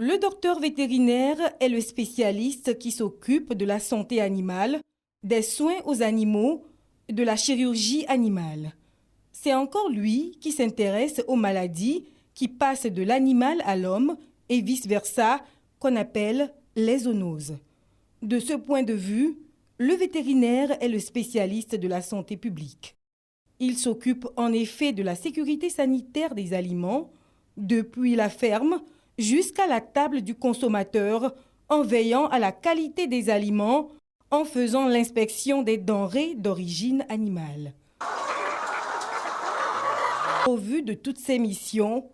Le docteur vétérinaire est le spécialiste qui s'occupe de la santé animale, des soins aux animaux, de la chirurgie animale. C'est encore lui qui s'intéresse aux maladies qui passent de l'animal à l'homme et vice-versa, qu'on appelle les zoonoses. De ce point de vue, le vétérinaire est le spécialiste de la santé publique. Il s'occupe en effet de la sécurité sanitaire des aliments, depuis la ferme jusqu'à la table du consommateur, en veillant à la qualité des aliments, en faisant l'inspection des denrées d'origine animale. Au vu de toutes ces missions,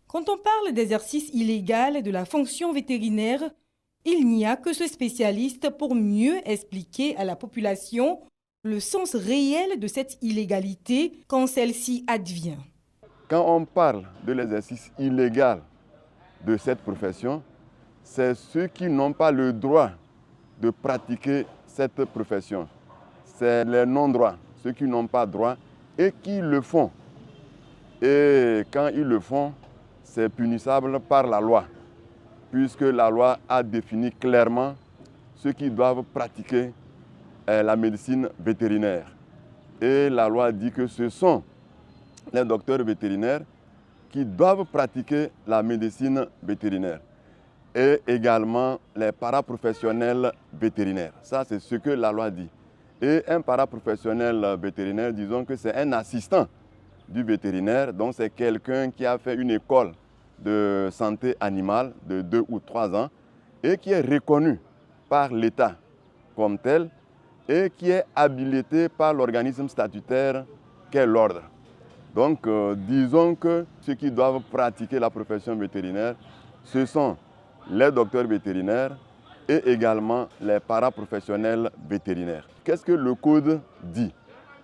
quand on parle d'exercice illégal de la fonction vétérinaire, il n'y a que ce spécialiste pour mieux expliquer à la population le sens réel de cette illégalité quand celle-ci advient. Quand on parle de l'exercice illégal de cette profession, c'est ceux qui n'ont pas le droit de pratiquer cette profession. C'est les non-droits, ceux qui n'ont pas droit et qui le font. Et quand ils le font, c'est punissable par la loi, puisque la loi a défini clairement ceux qui doivent pratiquer la médecine vétérinaire. Et la loi dit que ce sont les docteurs vétérinaires qui doivent pratiquer la médecine vétérinaire et également les paraprofessionnels vétérinaires. Ça, c'est ce que la loi dit. Et un paraprofessionnel vétérinaire, disons que c'est un assistant du vétérinaire, donc c'est quelqu'un qui a fait une école de santé animale de 2 ou 3 ans et qui est reconnu par l'État comme tel et qui est habilité par l'organisme statutaire qu'est l'ordre. Donc, disons que ceux qui doivent pratiquer la profession vétérinaire, ce sont les docteurs vétérinaires et également les paraprofessionnels vétérinaires. Qu'est-ce que le code dit?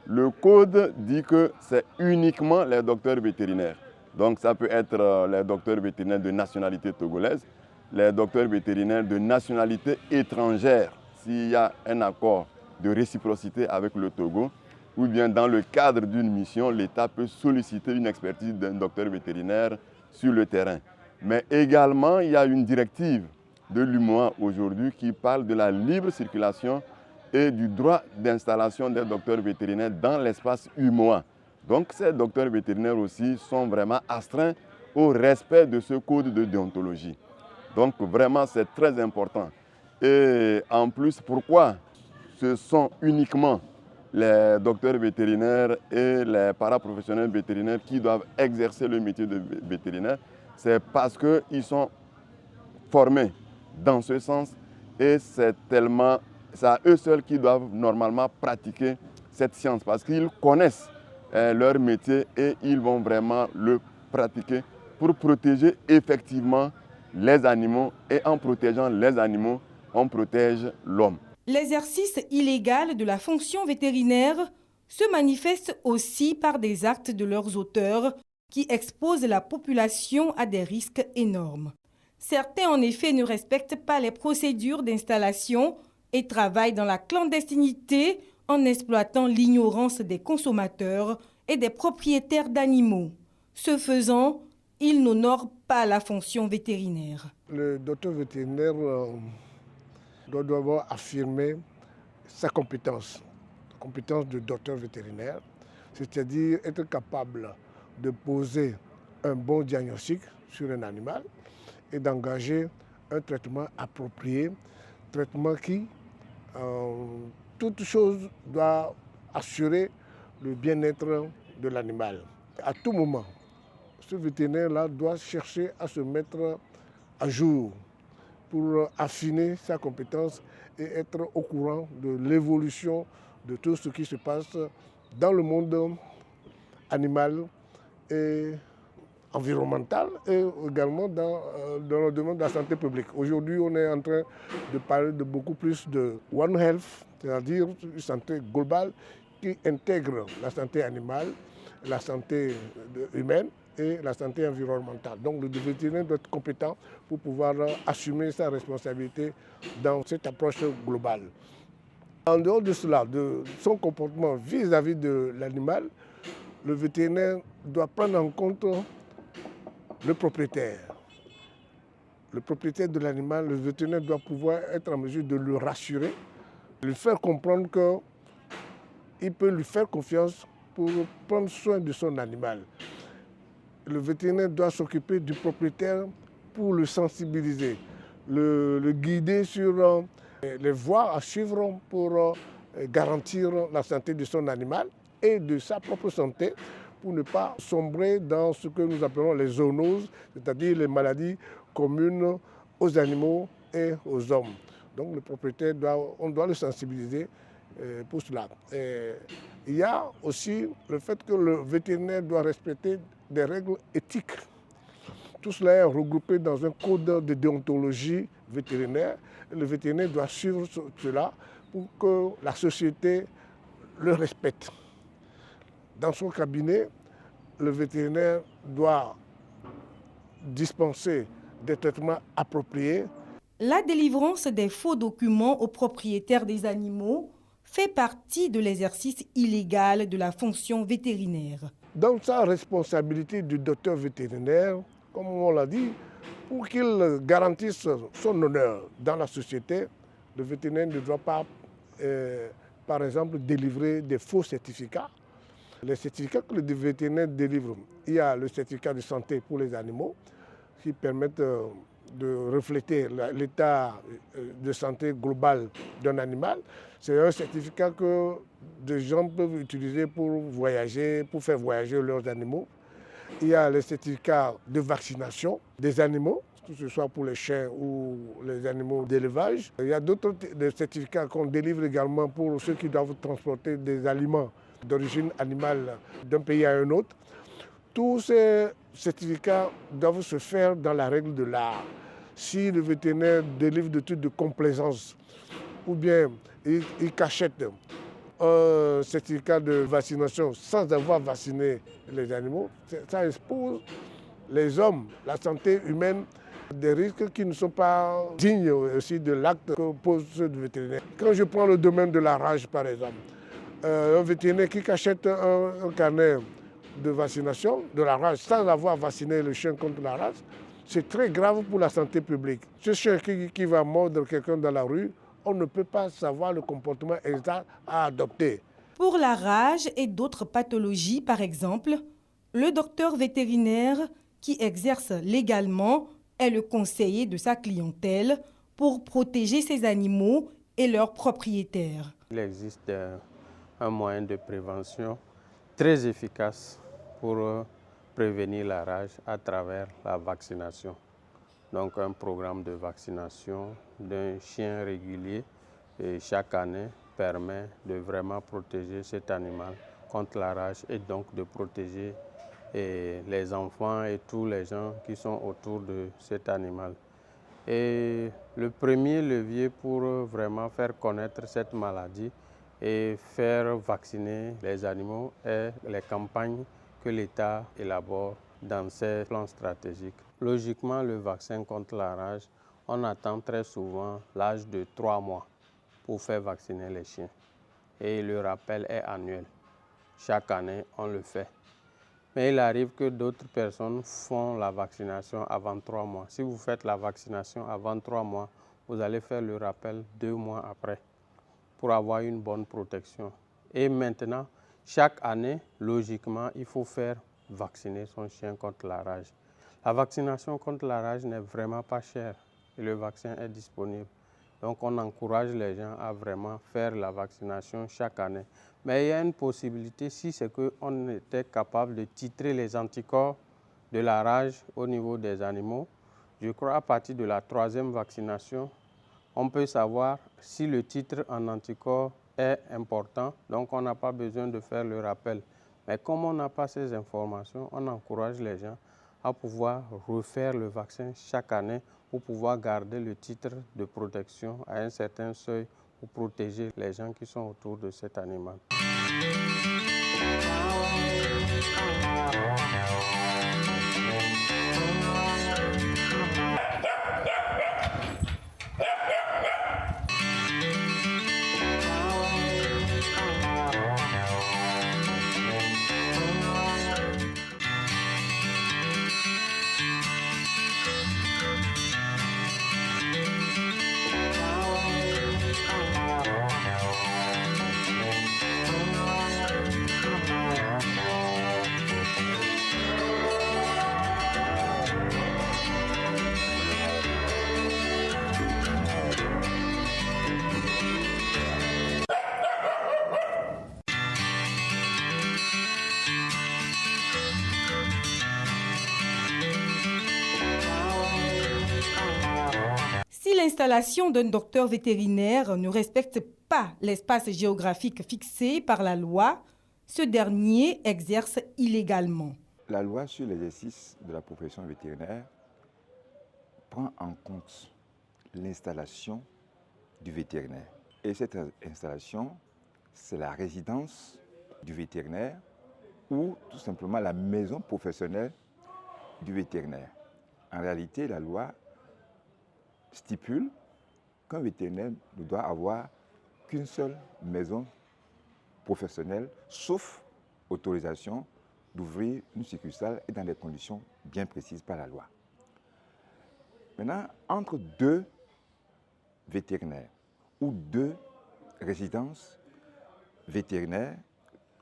Le code dit que c'est uniquement les docteurs vétérinaires. Donc, ça peut être les docteurs vétérinaires de nationalité togolaise, les docteurs vétérinaires de nationalité étrangère, s'il y a un accord de réciprocité avec le Togo, ou bien dans le cadre d'une mission, l'État peut solliciter une expertise d'un docteur vétérinaire sur le terrain. Mais également, il y a une directive de l'UMOA aujourd'hui qui parle de la libre circulation et du droit d'installation des docteurs vétérinaires dans l'espace UMOA. Donc ces docteurs vétérinaires aussi sont vraiment astreints au respect de ce code de déontologie. Donc vraiment, c'est très important. Et en plus, pourquoi ce sont uniquement les docteurs vétérinaires et les paraprofessionnels vétérinaires qui doivent exercer le métier de vétérinaire? C'est parce qu'ils sont formés dans ce sens et c'est à eux seuls qui doivent normalement pratiquer cette science parce qu'ils connaissent leur métier et ils vont vraiment le pratiquer pour protéger effectivement les animaux et en protégeant les animaux, on protège l'homme. L'exercice illégal de la fonction vétérinaire se manifeste aussi par des actes de leurs auteurs qui exposent la population à des risques énormes. Certains, en effet, ne respectent pas les procédures d'installation et travaillent dans la clandestinité en exploitant l'ignorance des consommateurs et des propriétaires d'animaux. Ce faisant, ils n'honorent pas la fonction vétérinaire. Le docteur vétérinaire doit d'abord affirmer sa compétence de docteur vétérinaire, c'est-à-dire être capable de poser un bon diagnostic sur un animal et d'engager un traitement approprié, traitement qui, toute chose, doit assurer le bien-être de l'animal. À tout moment, ce vétérinaire-là doit chercher à se mettre à jour pour affiner sa compétence et être au courant de l'évolution de tout ce qui se passe dans le monde animal et environnemental et également dans le domaine de la santé publique. Aujourd'hui, on est en train de parler de beaucoup plus de One Health, c'est-à-dire une santé globale qui intègre la santé animale, la santé humaine et la santé environnementale. Donc le vétérinaire doit être compétent pour pouvoir assumer sa responsabilité dans cette approche globale. En dehors de cela, de son comportement vis-à-vis de l'animal, le vétérinaire doit prendre en compte le propriétaire. le propriétaire de l'animal, le vétérinaire doit pouvoir être en mesure de le rassurer, lui faire comprendre qu'il peut lui faire confiance pour prendre soin de son animal. Le vétérinaire doit s'occuper du propriétaire pour le sensibiliser, le guider sur les voies à suivre pour garantir la santé de son animal et de sa propre santé pour ne pas sombrer dans ce que nous appelons les zoonoses, c'est-à-dire les maladies communes aux animaux et aux hommes. Donc le propriétaire, on doit le sensibiliser pour cela. Il y a aussi le fait que le vétérinaire doit respecter des règles éthiques. Tout cela est regroupé dans un code de déontologie vétérinaire. Et le vétérinaire doit suivre cela pour que la société le respecte. Dans son cabinet, le vétérinaire doit dispenser des traitements appropriés. La délivrance des faux documents aux propriétaires des animaux fait partie de l'exercice illégal de la fonction vétérinaire. Dans sa responsabilité du docteur vétérinaire, comme on l'a dit, pour qu'il garantisse son honneur dans la société, le vétérinaire ne doit pas, par exemple, délivrer des faux certificats. Les certificats que le vétérinaire délivre, il y a le certificat de santé pour les animaux qui permettent de refléter l'état de santé global d'un animal. C'est un certificat que des gens peuvent utiliser pour voyager, pour faire voyager leurs animaux. Il y a le certificat de vaccination des animaux, que ce soit pour les chiens ou les animaux d'élevage. Il y a d'autres certificats qu'on délivre également pour ceux qui doivent transporter des aliments d'origine animale d'un pays à un autre. Tous ces certificats doivent se faire dans la règle de l'art. Si le vétérinaire délivre des trucs de complaisance ou bien il cachette un certificat de vaccination sans avoir vacciné les animaux, ça expose les hommes, la santé humaine, des risques qui ne sont pas dignes aussi de l'acte que pose ce vétérinaire. Quand je prends le domaine de la rage, par exemple, un vétérinaire qui cachette un carnet de vaccination de la rage sans avoir vacciné le chien contre la rage, c'est très grave pour la santé publique. Ce chien qui va mordre quelqu'un dans la rue, on ne peut pas savoir le comportement exact à adopter. Pour la rage et d'autres pathologies, par exemple, le docteur vétérinaire qui exerce légalement est le conseiller de sa clientèle pour protéger ses animaux et leurs propriétaires. Il existe un moyen de prévention très efficace pour prévenir la rage à travers la vaccination. Donc un programme de vaccination d'un chien régulier et chaque année permet de vraiment protéger cet animal contre la rage et donc de protéger les enfants et tous les gens qui sont autour de cet animal. Et le premier levier pour vraiment faire connaître cette maladie et faire vacciner les animaux est les campagnes que l'État élabore dans ses plans stratégiques. Logiquement, le vaccin contre la rage, on attend très souvent l'âge de 3 mois pour faire vacciner les chiens. Et le rappel est annuel. Chaque année, on le fait. Mais il arrive que d'autres personnes font la vaccination avant 3 mois. Si vous faites la vaccination avant 3 mois, vous allez faire le rappel 2 mois après pour avoir une bonne protection. Et maintenant, chaque année, logiquement, il faut faire vacciner son chien contre la rage. La vaccination contre la rage n'est vraiment pas chère et le vaccin est disponible. Donc on encourage les gens à vraiment faire la vaccination chaque année. Mais il y a une possibilité, si c'est qu'on était capable de titrer les anticorps de la rage au niveau des animaux. Je crois à partir de la 3e vaccination, on peut savoir si le titre en anticorps est important, donc on n'a pas besoin de faire le rappel. Mais comme on n'a pas ces informations, on encourage les gens à pouvoir refaire le vaccin chaque année pour pouvoir garder le titre de protection à un certain seuil pour protéger les gens qui sont autour de cet animal. l'installation d'un docteur vétérinaire ne respecte pas l'espace géographique fixé par la loi, ce dernier exerce illégalement. La loi sur l'exercice de la profession vétérinaire prend en compte l'installation du vétérinaire. Et cette installation, c'est la résidence du vétérinaire ou tout simplement la maison professionnelle du vétérinaire. En réalité, la loi stipule qu'un vétérinaire ne doit avoir qu'une seule maison professionnelle, sauf autorisation d'ouvrir une succursale et dans des conditions bien précises par la loi. Maintenant, entre deux vétérinaires ou deux résidences vétérinaires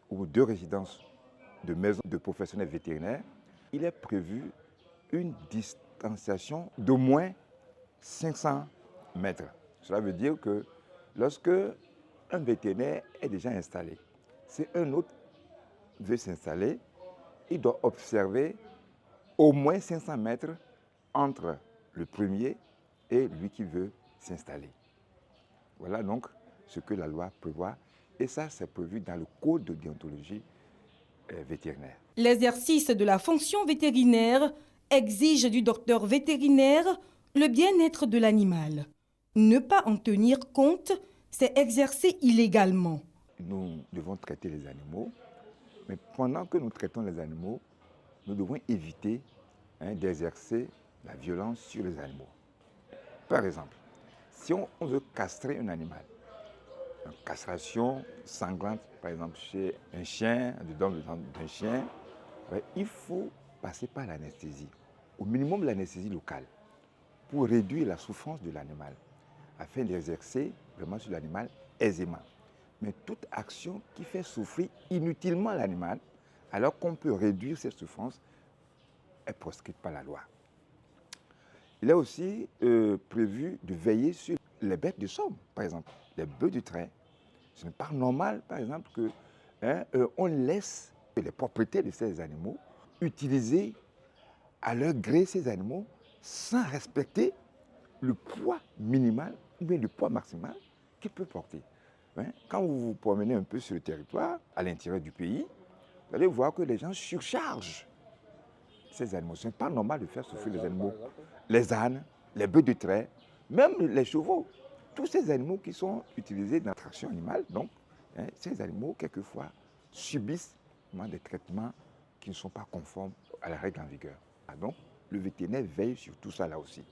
ou deux résidences de maisons de professionnels vétérinaires, il est prévu une distanciation d'au moins 500 mètres. Cela veut dire que lorsque un vétérinaire est déjà installé, si un autre veut s'installer, il doit observer au moins 500 mètres entre le premier et lui qui veut s'installer. Voilà donc ce que la loi prévoit et ça c'est prévu dans le code de déontologie vétérinaire. L'exercice de la fonction vétérinaire exige du docteur vétérinaire le bien-être de l'animal. Ne pas en tenir compte, c'est exercer illégalement. Nous devons traiter les animaux, mais pendant que nous traitons les animaux, nous devons éviter d'exercer la violence sur les animaux. Par exemple, si on veut castrer un animal, une castration sanglante, par exemple chez un chien, d'un chien, il faut passer par l'anesthésie, au minimum l'anesthésie locale, pour réduire la souffrance de l'animal, afin d'exercer vraiment sur l'animal aisément. Mais toute action qui fait souffrir inutilement l'animal, alors qu'on peut réduire cette souffrance, est proscrite par la loi. Il est aussi prévu de veiller sur les bêtes de somme, par exemple, les bœufs de trait. Ce n'est pas normal, par exemple, qu'on laisse les propriétés de ces animaux utiliser à leur gré ces animaux sans respecter le poids minimal ou bien le poids maximal qu'ils peuvent porter. Quand vous vous promenez un peu sur le territoire, à l'intérieur du pays, vous allez voir que les gens surchargent ces animaux. Ce n'est pas normal de faire souffrir les animaux, les ânes, les bœufs de trait, même les chevaux. Tous ces animaux qui sont utilisés dans la traction animale, donc, ces animaux, quelquefois, subissent des traitements qui ne sont pas conformes à la règle en vigueur. Donc, le vétérinaire veille sur tout ça là aussi.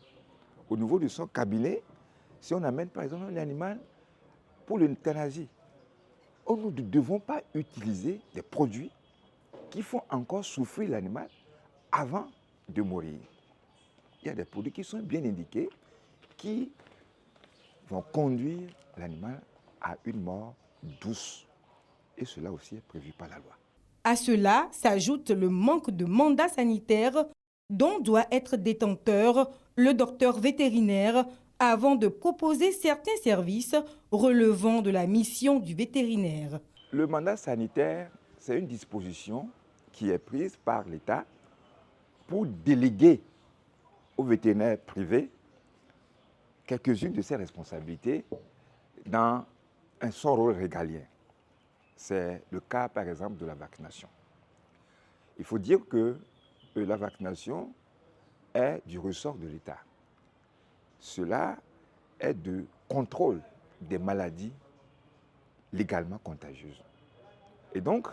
Au niveau de son cabinet, si on amène par exemple un animal pour l'euthanasie, nous ne devons pas utiliser des produits qui font encore souffrir l'animal avant de mourir. Il y a des produits qui sont bien indiqués, qui vont conduire l'animal à une mort douce. Et cela aussi est prévu par la loi. À cela s'ajoute le manque de mandat sanitaire dont doit être détenteur le docteur vétérinaire avant de proposer certains services relevant de la mission du vétérinaire. Le mandat sanitaire, c'est une disposition qui est prise par l'État pour déléguer aux vétérinaires privés quelques-unes de ses responsabilités dans son rôle régalien. C'est le cas, par exemple, de la vaccination. Il faut dire que la vaccination est du ressort de l'État. Cela est de contrôle des maladies légalement contagieuses. Et donc,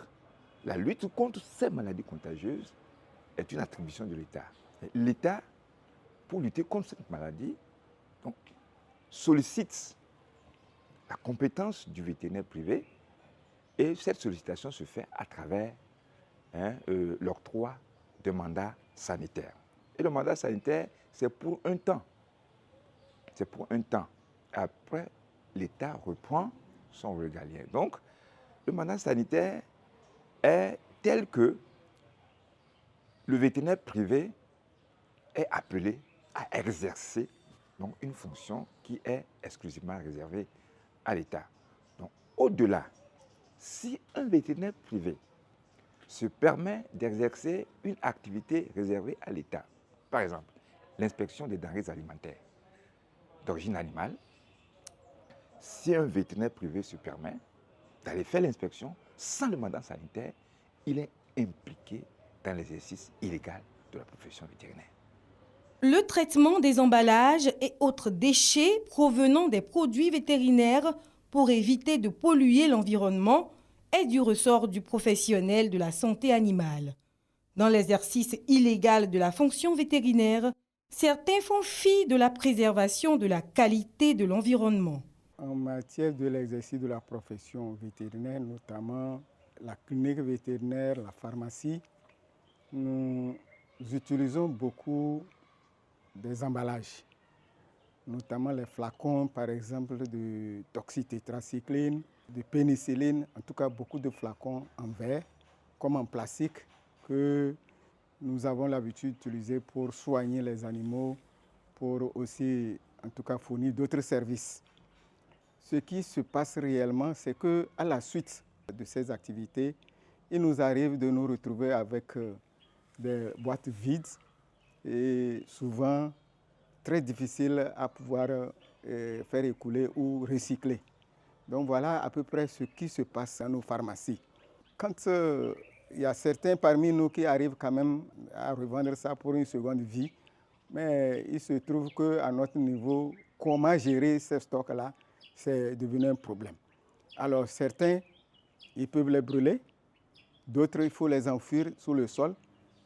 la lutte contre ces maladies contagieuses est une attribution de l'État. L'État, pour lutter contre cette maladie, donc, sollicite la compétence du vétérinaire privé et cette sollicitation se fait à travers l'octroi de mandats sanitaires. Et le mandat sanitaire, c'est pour un temps. C'est pour un temps. Après, l'État reprend son régalien. Donc, le mandat sanitaire est tel que le vétérinaire privé est appelé à exercer donc, une fonction qui est exclusivement réservée à l'État. Donc, au-delà, si un vétérinaire privé se permet d'exercer une activité réservée à l'État, par exemple, l'inspection des denrées alimentaires, d'origine animale, si un vétérinaire privé se permet d'aller faire l'inspection sans le mandat sanitaire, il est impliqué dans l'exercice illégal de la profession vétérinaire. Le traitement des emballages et autres déchets provenant des produits vétérinaires pour éviter de polluer l'environnement est du ressort du professionnel de la santé animale. Dans l'exercice illégal de la fonction vétérinaire, certains font fi de la préservation de la qualité de l'environnement. En matière de l'exercice de la profession vétérinaire, notamment la clinique vétérinaire, la pharmacie, nous utilisons beaucoup des emballages, notamment les flacons, par exemple, de toxytétracycline, de pénicilline, en tout cas beaucoup de flacons en verre comme en plastique que nous avons l'habitude d'utiliser pour soigner les animaux, pour aussi, en tout cas, fournir d'autres services. Ce qui se passe réellement, c'est qu'à la suite de ces activités, il nous arrive de nous retrouver avec des boîtes vides et souvent très difficiles à pouvoir faire écouler ou recycler. Donc voilà à peu près ce qui se passe dans nos pharmacies. Quand il y a certains parmi nous qui arrivent quand même à revendre ça pour une seconde vie, mais il se trouve qu'à notre niveau, comment gérer ces stocks-là, c'est devenu un problème. Alors certains, ils peuvent les brûler, d'autres, il faut les enfouir sous le sol,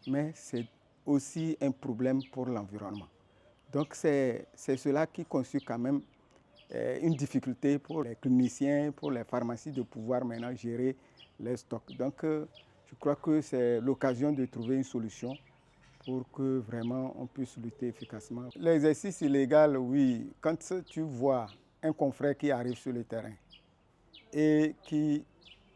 mais c'est aussi un problème pour l'environnement. Donc c'est cela qui constitue quand même une difficulté pour les cliniciens, pour les pharmacies de pouvoir maintenant gérer les stocks. Donc je crois que c'est l'occasion de trouver une solution pour que vraiment on puisse lutter efficacement. L'exercice illégal, oui, quand tu vois un confrère qui arrive sur le terrain et qui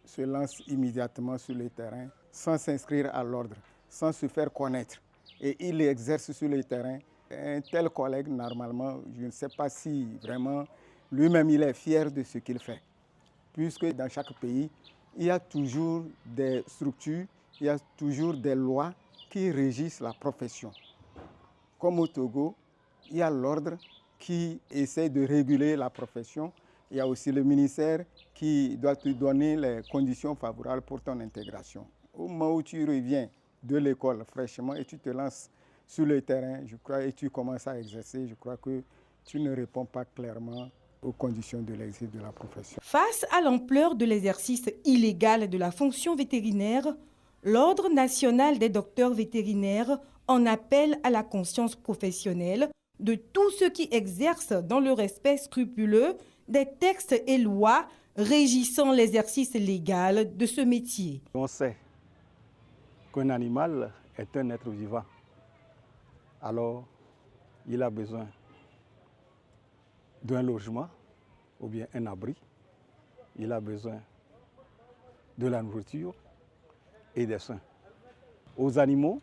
se lance immédiatement sur le terrain sans s'inscrire à l'ordre, sans se faire connaître, et il exerce sur le terrain, un tel collègue, normalement, je ne sais pas si vraiment lui-même il est fier de ce qu'il fait. Puisque dans chaque pays, il y a toujours des structures, il y a toujours des lois qui régissent la profession. Comme au Togo, il y a l'ordre qui essaie de réguler la profession. Il y a aussi le ministère qui doit te donner les conditions favorables pour ton intégration. Au moment où tu reviens de l'école fraîchement et tu te lances sur le terrain, je crois, et tu commences à exercer, je crois que tu ne réponds pas clairement aux conditions de l'exercice de la profession. Face à l'ampleur de l'exercice illégal de la fonction vétérinaire, l'Ordre national des docteurs vétérinaires en appelle à la conscience professionnelle de tous ceux qui exercent dans le respect scrupuleux des textes et lois régissant l'exercice légal de ce métier. On sait qu'un animal est un être vivant. Alors, il a besoin d'un logement ou bien un abri. Il a besoin de la nourriture et des soins. Aux animaux,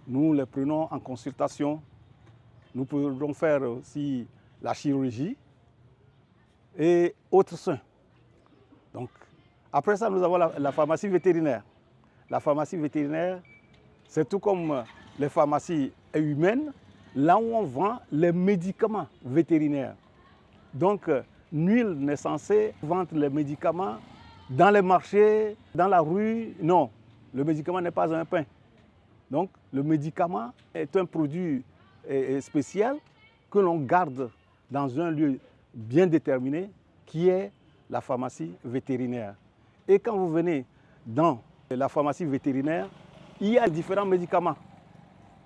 nous les prenons en consultation. Nous pouvons faire aussi la chirurgie et autres soins. Donc, après ça, nous avons la pharmacie vétérinaire. La pharmacie vétérinaire, c'est tout comme les pharmacies humaines, là où on vend les médicaments vétérinaires. Donc, nul n'est censé vendre les médicaments dans les marchés, dans la rue. Non, le médicament n'est pas un pain. Donc, le médicament est un produit spécial que l'on garde dans un lieu bien déterminé qui est la pharmacie vétérinaire. Et quand vous venez dans la pharmacie vétérinaire, il y a différents médicaments.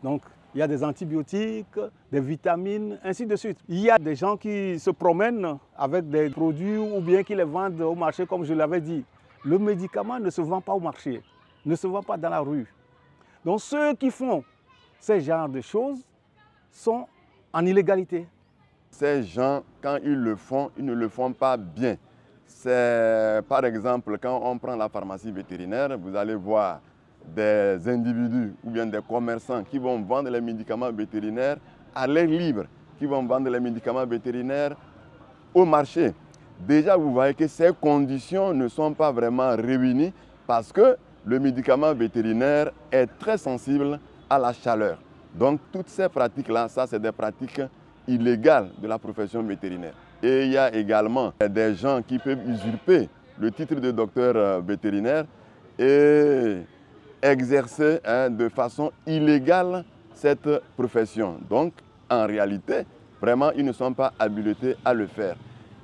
Donc, il y a des antibiotiques, des vitamines, ainsi de suite. Il y a des gens qui se promènent avec des produits ou bien qui les vendent au marché, comme je l'avais dit. Le médicament ne se vend pas au marché, ne se vend pas dans la rue. Donc, ceux qui font ce genre de choses sont en illégalité. Ces gens, quand ils le font, ils ne le font pas bien. C'est, par exemple, quand on prend la pharmacie vétérinaire, vous allez voir des individus ou bien des commerçants qui vont vendre les médicaments vétérinaires à l'air libre, qui vont vendre les médicaments vétérinaires au marché. Déjà, vous voyez que ces conditions ne sont pas vraiment réunies parce que le médicament vétérinaire est très sensible à la chaleur. Donc, toutes ces pratiques-là, ça, c'est des pratiques illégale de la profession vétérinaire. Et il y a également des gens qui peuvent usurper le titre de docteur vétérinaire et exercer de façon illégale cette profession. Donc, en réalité, vraiment, ils ne sont pas habilités à le faire.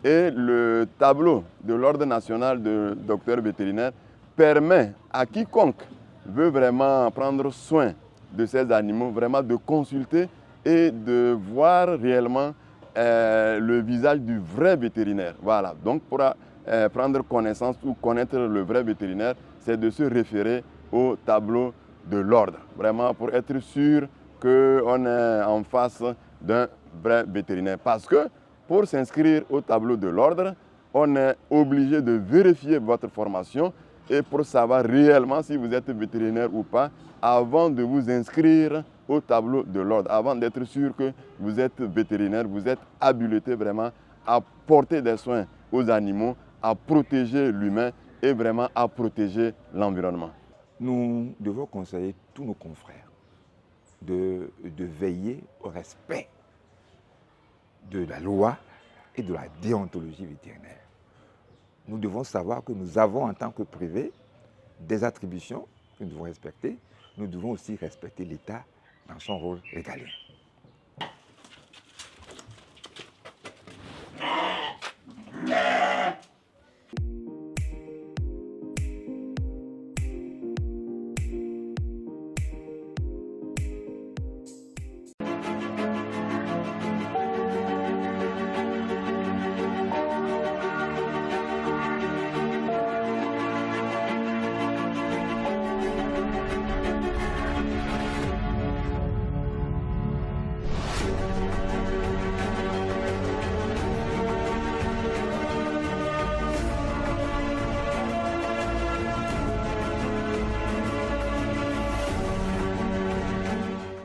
Et le tableau de l'Ordre national de docteurs vétérinaires permet à quiconque veut vraiment prendre soin de ces animaux, vraiment de consulter et de voir réellement le visage du vrai vétérinaire. Voilà, donc pour prendre connaissance ou connaître le vrai vétérinaire, c'est de se référer au tableau de l'ordre, vraiment pour être sûr qu'on est en face d'un vrai vétérinaire. Parce que pour s'inscrire au tableau de l'ordre, on est obligé de vérifier votre formation et pour savoir réellement si vous êtes vétérinaire ou pas, avant de vous inscrire au tableau de l'ordre, avant d'être sûr que vous êtes vétérinaire, vous êtes habilité vraiment à porter des soins aux animaux, à protéger l'humain et vraiment à protéger l'environnement. Nous devons conseiller tous nos confrères de veiller au respect de la loi et de la déontologie vétérinaire. Nous devons savoir que nous avons en tant que privé des attributions que nous devons respecter. Nous devons aussi respecter l'État dans son rôle régalien.